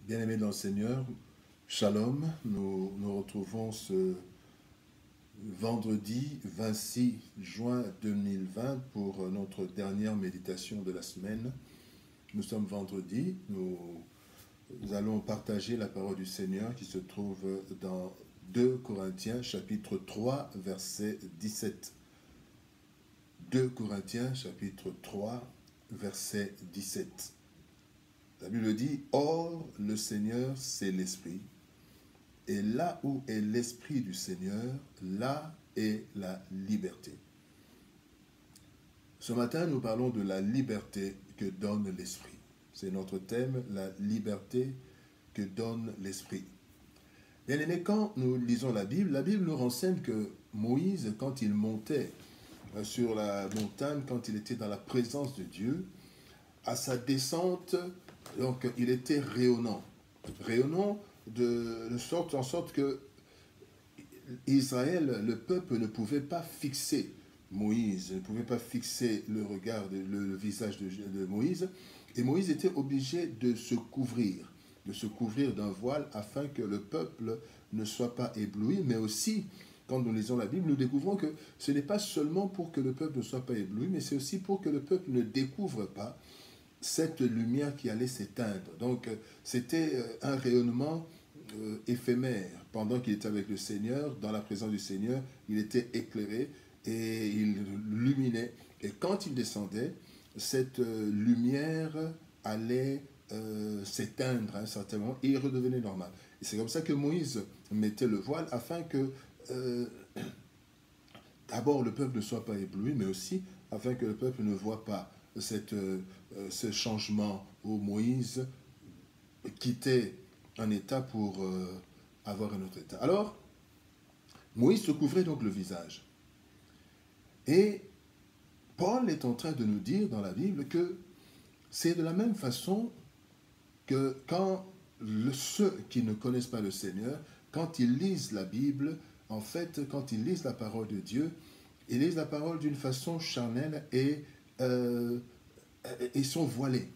Bien-aimés dans le Seigneur, Shalom, nous nous retrouvons ce vendredi 26 juin 2020 pour notre dernière méditation de la semaine. Nous sommes vendredi, nous allons partager la parole du Seigneur qui se trouve dans 2 Corinthiens chapitre 3 verset 17. 2 Corinthiens chapitre 3 verset 17. La Bible dit, « Or, le Seigneur, c'est l'Esprit, et là où est l'Esprit du Seigneur, là est la liberté. » Ce matin, nous parlons de la liberté que donne l'Esprit. C'est notre thème, la liberté que donne l'Esprit. Bien aimé, quand nous lisons la Bible nous renseigne que Moïse, quand il montait sur la montagne, quand il était dans la présence de Dieu, à sa descente, donc il était rayonnant de sorte en sorte que Israël, le peuple, ne pouvait pas fixer Moïse, ne pouvait pas fixer le regard, le visage de Moïse, et Moïse était obligé de se couvrir d'un voile afin que le peuple ne soit pas ébloui, mais aussi, quand nous lisons la Bible, nous découvrons que ce n'est pas seulement pour que le peuple ne soit pas ébloui, mais c'est aussi pour que le peuple ne découvre pas cette lumière qui allait s'éteindre. Donc, c'était un rayonnement éphémère. Pendant qu'il était avec le Seigneur, dans la présence du Seigneur, il était éclairé et il illuminait. Et quand il descendait, cette lumière allait s'éteindre à un certain moment et il redevenait normal. Et c'est comme ça que Moïse mettait le voile afin que d'abord le peuple ne soit pas ébloui, mais aussi afin que le peuple ne voit pas ce changement où Moïse quittait un état pour avoir un autre état. Alors, Moïse se couvrait donc le visage. Et Paul est en train de nous dire dans la Bible que c'est de la même façon que quand ceux qui ne connaissent pas le Seigneur, quand ils lisent la Bible, en fait, quand ils lisent la parole de Dieu, ils lisent la parole d'une façon charnelle et ils sont voilés.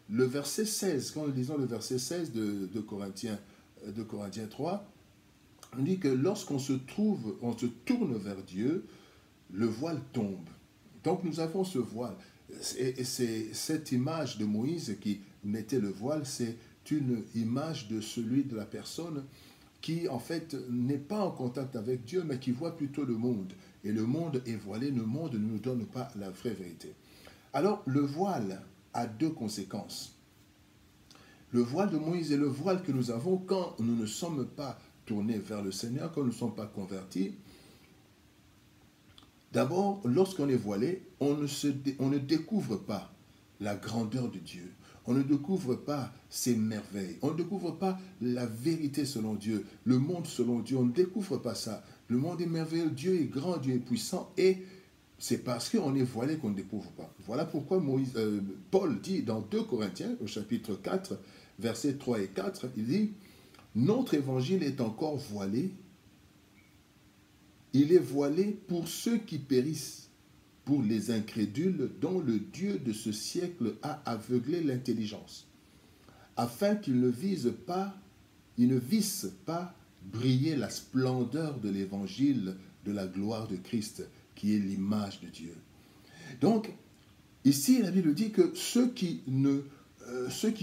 Le verset 16, quand nous lisons le verset 16 de Corinthiens 3, on dit que lorsqu'on se tourne vers Dieu, le voile tombe. Donc nous avons ce voile. Et c'est cette image de Moïse qui mettait le voile, c'est une image de celui de la personne qui en fait n'est pas en contact avec Dieu, mais qui voit plutôt le monde. Et le monde est voilé, le monde ne nous donne pas la vraie vérité. Alors le voile a deux conséquences. Le voile de Moïse et le voile que nous avons quand nous ne sommes pas tournés vers le Seigneur, quand nous ne sommes pas convertis. D'abord, lorsqu'on est voilé, on ne découvre pas la grandeur de Dieu. On ne découvre pas ses merveilles. On ne découvre pas la vérité selon Dieu, le monde selon Dieu. On ne découvre pas ça. Le monde est merveilleux, Dieu est grand, Dieu est puissant et c'est parce qu'on est voilé qu'on ne découvre pas. Voilà pourquoi Paul dit dans 2 Corinthiens, au chapitre 4, versets 3 et 4, il dit « Notre évangile est encore voilé. Il est voilé pour ceux qui périssent, pour les incrédules dont le Dieu de ce siècle a aveuglé l'intelligence, afin qu'ils ne vissent pas briller la splendeur de l'évangile de la gloire de Christ, qui est l'image de Dieu. » Donc, ici, la Bible dit que ceux qui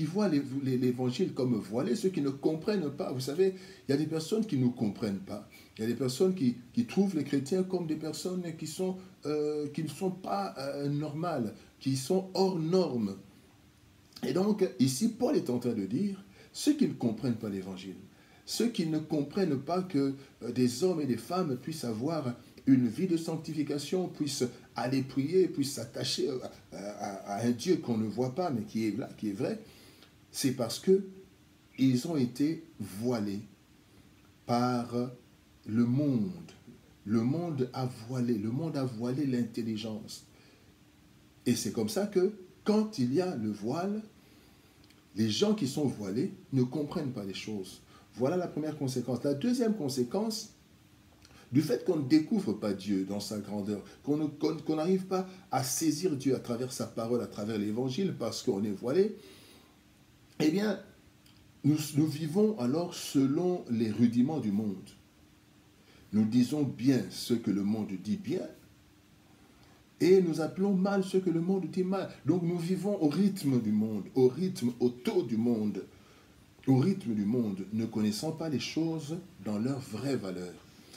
voient l'évangile comme voilé, ceux qui ne comprennent pas, vous savez, il y a des personnes qui ne comprennent pas. Il y a des personnes qui trouvent les chrétiens comme des personnes qui ne sont pas normales, qui sont hors normes. Et donc, ici, Paul est en train de dire, ceux qui ne comprennent pas l'évangile, ceux qui ne comprennent pas que des hommes et des femmes puissent avoir une vie de sanctification, puissent aller prier, puissent s'attacher à un Dieu qu'on ne voit pas, mais qui est là, qui est vrai, c'est parce qu'ils ont été voilés par le monde. Le monde a voilé l'intelligence. Et c'est comme ça que, quand il y a le voile, les gens qui sont voilés ne comprennent pas les choses. Voilà la première conséquence. La deuxième conséquence, du fait qu'on ne découvre pas Dieu dans sa grandeur, qu'on n'arrive pas à saisir Dieu à travers sa parole, à travers l'évangile, parce qu'on est voilé, eh bien, nous vivons alors selon les rudiments du monde. Nous disons bien ce que le monde dit bien, et nous appelons mal ce que le monde dit mal. Donc nous vivons au rythme du monde, au taux du monde, au rythme du monde, ne connaissant pas les choses dans leur vraie valeur.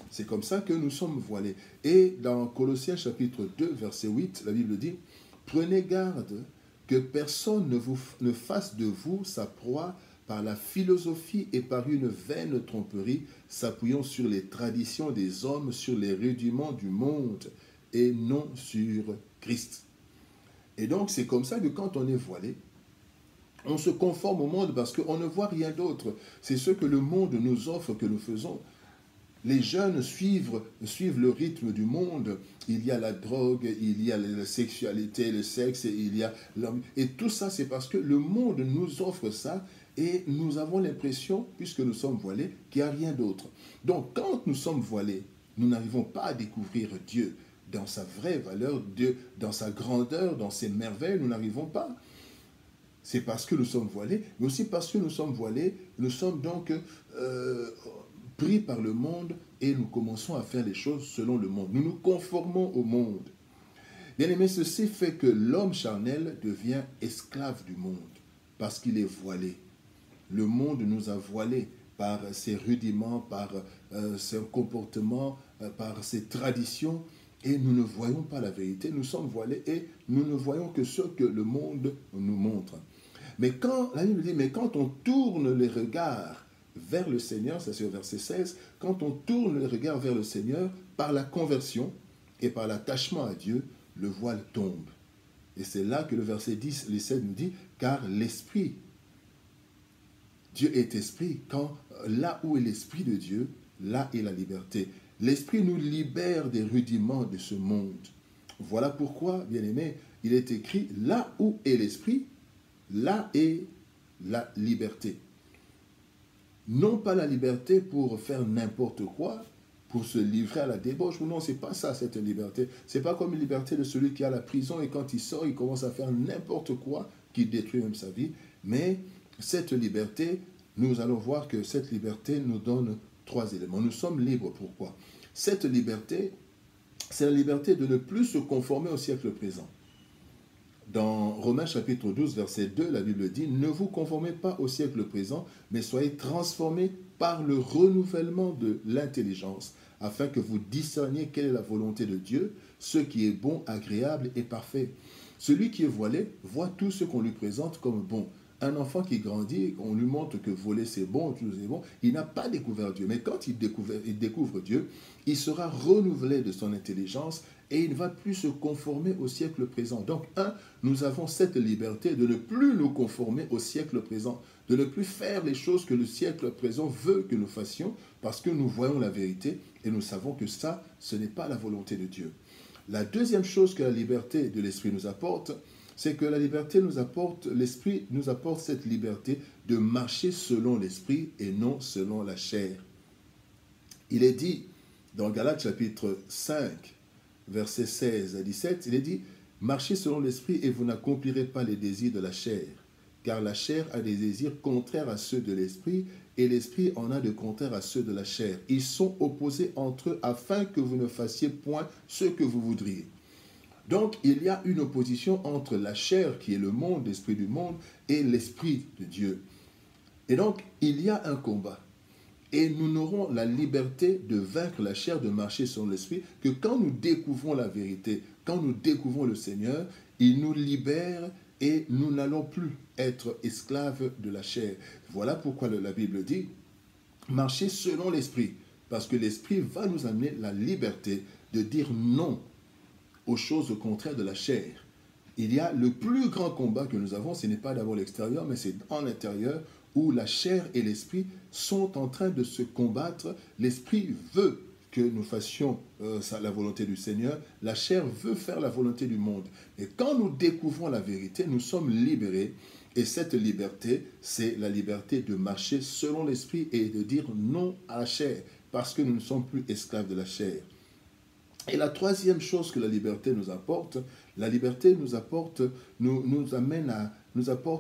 C'est comme ça que nous sommes voilés. Et dans Colossiens chapitre 2, verset 8, la Bible dit, « Prenez garde que personne ne fasse de vous sa proie par la philosophie et par une vaine tromperie, s'appuyant sur les traditions des hommes, sur les rudiments du monde, et non sur Christ. » Et donc, c'est comme ça que quand on est voilé, on se conforme au monde parce qu'on ne voit rien d'autre. C'est ce que le monde nous offre que nous faisons. Les jeunes suivent le rythme du monde. Il y a la drogue, il y a la sexualité, le sexe, il y a l'homme. Et tout ça, c'est parce que le monde nous offre ça et nous avons l'impression, puisque nous sommes voilés, qu'il n'y a rien d'autre. Donc, quand nous sommes voilés, nous n'arrivons pas à découvrir Dieu dans sa vraie valeur, Dieu dans sa grandeur, dans ses merveilles, nous n'arrivons pas. C'est parce que nous sommes voilés, mais aussi parce que nous sommes voilés, nous sommes donc pris par le monde et nous commençons à faire les choses selon le monde. Nous nous conformons au monde. Bien aimé, ceci fait que l'homme charnel devient esclave du monde parce qu'il est voilé. Le monde nous a voilés par ses rudiments, par ses comportements, par ses traditions, et nous ne voyons pas la vérité. Nous sommes voilés et nous ne voyons que ce que le monde nous montre. Mais quand, la Bible dit, mais quand on tourne les regards vers le Seigneur, ça c'est au verset 16, quand on tourne les regards vers le Seigneur, par la conversion et par l'attachement à Dieu, le voile tombe. Et c'est là que le verset 10, les 7 nous dit, car l'Esprit, Dieu est Esprit, quand là où est l'Esprit de Dieu, là est la liberté. L'Esprit nous libère des rudiments de ce monde. Voilà pourquoi, bien aimé, il est écrit, là où est l'Esprit, là est la liberté. Non pas la liberté pour faire n'importe quoi, pour se livrer à la débauche. Non, ce n'est pas ça, cette liberté. Ce n'est pas comme une liberté de celui qui est à la prison et quand il sort, il commence à faire n'importe quoi, qui détruit même sa vie. Mais cette liberté, nous allons voir que cette liberté nous donne 3 éléments. Nous sommes libres. Pourquoi? Cette liberté, c'est la liberté de ne plus se conformer au siècle présent. Dans Romains chapitre 12, verset 2, la Bible dit « Ne vous conformez pas au siècle présent, mais soyez transformés par le renouvellement de l'intelligence, afin que vous discerniez quelle est la volonté de Dieu, ce qui est bon, agréable et parfait. » Celui qui est voilé voit tout ce qu'on lui présente comme bon. Un enfant qui grandit, on lui montre que voler c'est bon, tout c'est bon, il n'a pas découvert Dieu. Mais quand il découvre Dieu, il sera renouvelé de son intelligence et il ne va plus se conformer au siècle présent. Donc, nous avons cette liberté de ne plus nous conformer au siècle présent, de ne plus faire les choses que le siècle présent veut que nous fassions, parce que nous voyons la vérité et nous savons que ça, ce n'est pas la volonté de Dieu. La deuxième chose que la liberté de l'Esprit nous apporte, c'est que la liberté nous apporte, l'Esprit nous apporte cette liberté de marcher selon l'Esprit et non selon la chair. Il est dit dans Galates chapitre 5, versets 16 à 17, il est dit « Marchez selon l'Esprit et vous n'accomplirez pas les désirs de la chair, car la chair a des désirs contraires à ceux de l'Esprit et l'Esprit en a de contraires à ceux de la chair. Ils sont opposés entre eux afin que vous ne fassiez point ce que vous voudriez. » Donc, il y a une opposition entre la chair, qui est le monde, l'esprit du monde, et l'esprit de Dieu. Et donc, il y a un combat. Et nous n'aurons la liberté de vaincre la chair, de marcher sur l'esprit, que quand nous découvrons la vérité, quand nous découvrons le Seigneur, il nous libère et nous n'allons plus être esclaves de la chair. Voilà pourquoi la Bible dit, marcher selon l'esprit, parce que l'esprit va nous amener la liberté de dire non aux choses contraires de la chair. Il y a le plus grand combat que nous avons, ce n'est pas d'abord l'extérieur, mais c'est en l'intérieur où la chair et l'esprit sont en train de se combattre. L'esprit veut que nous fassions la volonté du Seigneur, la chair veut faire la volonté du monde. Et quand nous découvrons la vérité, nous sommes libérés. Et cette liberté, c'est la liberté de marcher selon l'esprit et de dire non à la chair, parce que nous ne sommes plus esclaves de la chair. Et la troisième chose que la liberté nous apporte, la liberté nous apporte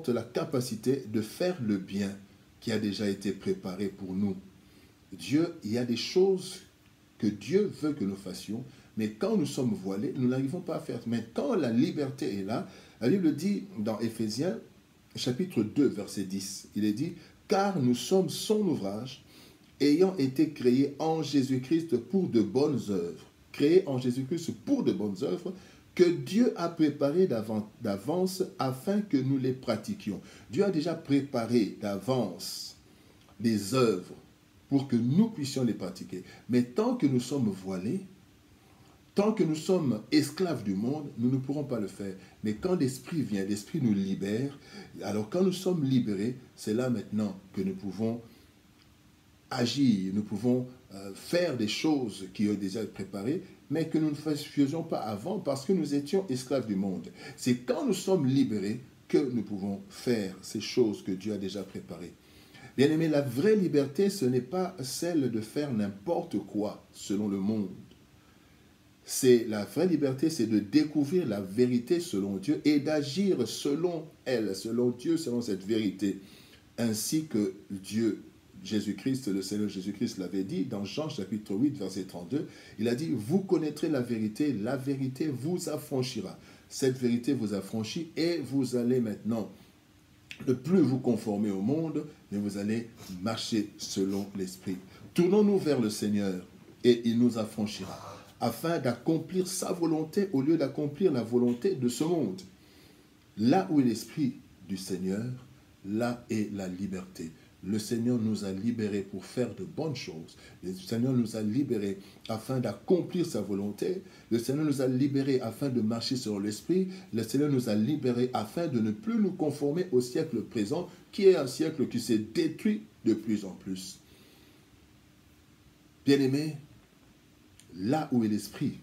la capacité de faire le bien qui a déjà été préparé pour nous. Dieu, il y a des choses que Dieu veut que nous fassions, mais quand nous sommes voilés, nous n'arrivons pas à faire. Mais quand la liberté est là, la Bible dit dans Éphésiens, chapitre 2, verset 10, il est dit, « Car nous sommes son ouvrage, ayant été créés en Jésus-Christ pour de bonnes œuvres. » Créés en Jésus-Christ pour de bonnes œuvres, que Dieu a préparées d'avance afin que nous les pratiquions. Dieu a déjà préparé d'avance des œuvres pour que nous puissions les pratiquer. Mais tant que nous sommes voilés, tant que nous sommes esclaves du monde, nous ne pourrons pas le faire. Mais quand l'Esprit vient, l'Esprit nous libère. Alors quand nous sommes libérés, c'est là maintenant que nous pouvons agir, nous pouvons faire des choses qui ont déjà été préparées, mais que nous ne faisions pas avant parce que nous étions esclaves du monde. C'est quand nous sommes libérés que nous pouvons faire ces choses que Dieu a déjà préparées. Bien-aimé, la vraie liberté, ce n'est pas celle de faire n'importe quoi selon le monde. La vraie liberté, c'est de découvrir la vérité selon Dieu et d'agir selon elle, selon Dieu, selon cette vérité, ainsi que Dieu, Jésus-Christ, le Seigneur Jésus-Christ l'avait dit dans Jean chapitre 8, verset 32, il a dit, vous connaîtrez la vérité vous affranchira. Cette vérité vous affranchit et vous allez maintenant ne plus vous conformer au monde, mais vous allez marcher selon l'Esprit. Tournons-nous vers le Seigneur et il nous affranchira, afin d'accomplir sa volonté au lieu d'accomplir la volonté de ce monde. Là où est l'Esprit du Seigneur, là est la liberté. Le Seigneur nous a libérés pour faire de bonnes choses. Le Seigneur nous a libérés afin d'accomplir sa volonté. Le Seigneur nous a libérés afin de marcher sur l'Esprit. Le Seigneur nous a libérés afin de ne plus nous conformer au siècle présent, qui est un siècle qui s'est détruit de plus en plus. Bien-aimés, là où est l'Esprit,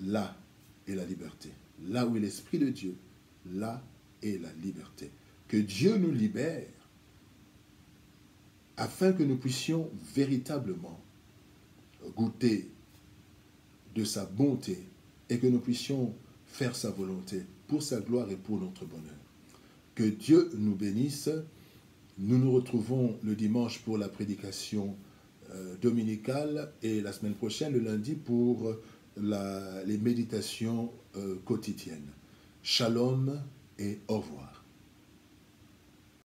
là est la liberté. Là où est l'Esprit de Dieu, là est la liberté. Que Dieu nous libère afin que nous puissions véritablement goûter de sa bonté et que nous puissions faire sa volonté pour sa gloire et pour notre bonheur. Que Dieu nous bénisse. Nous nous retrouvons le dimanche pour la prédication dominicale et la semaine prochaine, le lundi, pour les méditations quotidiennes. Shalom et au revoir.